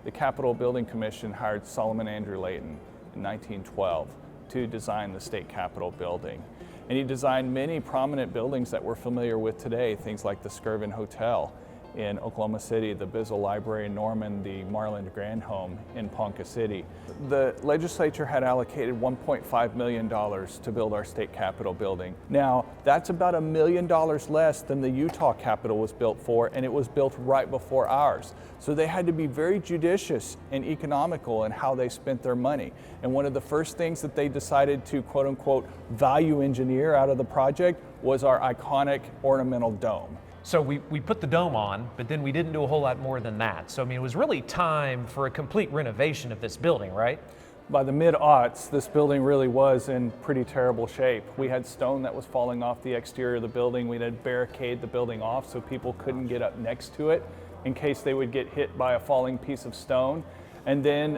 the Capitol Building Commission hired Solomon Andrew Layton in 1912 to design the state Capitol building. And he designed many prominent buildings that we're familiar with today, things like the Skirvin Hotel in Oklahoma City, the Bizzle Library in Norman, the Marlin Grand Home in Ponca City. The legislature had allocated $1.5 million to build our state Capitol building. Now, that's about $1 million less than the Utah Capitol was built for, and it was built right before ours. So they had to be very judicious and economical in how they spent their money. And one of the first things that they decided to quote unquote value engineer out of the project was our iconic ornamental dome. So we put the dome on, but then we didn't do a whole lot more than that. So I mean, it was really time for a complete renovation of this building, right? By the mid-aughts, this building really was in pretty terrible shape. We had stone that was falling off the exterior of the building. We had barricaded the building off so people couldn't get up next to it in case they would get hit by a falling piece of stone. And then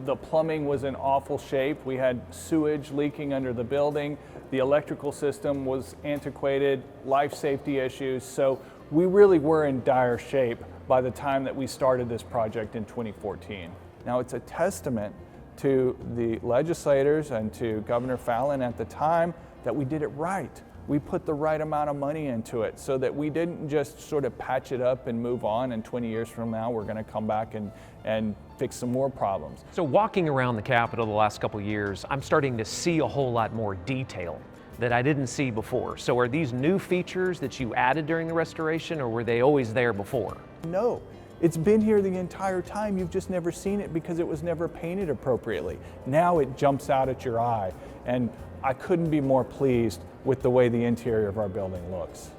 the plumbing was in awful shape. We had sewage leaking under the building. The electrical system was antiquated, life safety issues. So we really were in dire shape by the time that we started this project in 2014. Now it's a testament to the legislators and to Governor Fallin at the time that we did it right. We put the right amount of money into it so that we didn't just sort of patch it up and move on, and 20 years from now we're going to come back and fix some more problems. So walking around the Capitol the last couple of years, I'm starting to see a whole lot more detail that I didn't see before. So are these new features that you added during the restoration, or were they always there before? No, it's been here the entire time. You've just never seen it because it was never painted appropriately. Now it jumps out at your eye, and I couldn't be more pleased with the way the interior of our building looks.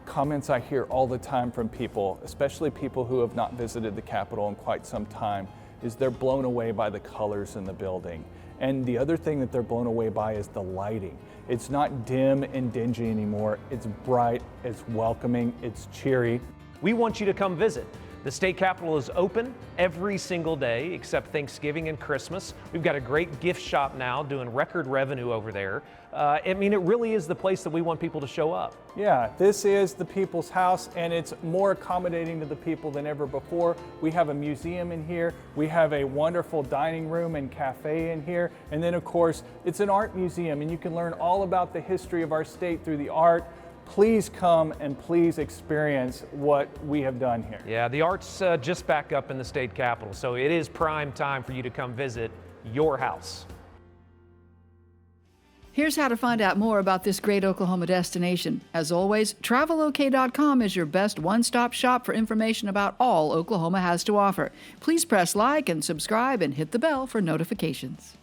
Comments I hear all the time from people, especially people who have not visited the Capitol in quite some time, is they're blown away by the colors in the building. And the other thing that they're blown away by is the lighting. It's not dim and dingy anymore. It's bright, it's welcoming, it's cheery. We want you to come visit. The state capitol is open every single day except Thanksgiving and Christmas. We've got a great gift shop now doing record revenue over there. I mean, it really is the place that we want people to show up. Yeah, this is the people's house, and it's more accommodating to the people than ever before. We have a museum in here. We have a wonderful dining room and cafe in here. And then, of course, it's an art museum, and you can learn all about the history of our state through the art. Please come and please experience what we have done here. Yeah, the art's just back up in the state capitol, so it is prime time for you to come visit your house. Here's how to find out more about this great Oklahoma destination. As always, travelok.com is your best one-stop shop for information about all Oklahoma has to offer. Please press like and subscribe and hit the bell for notifications.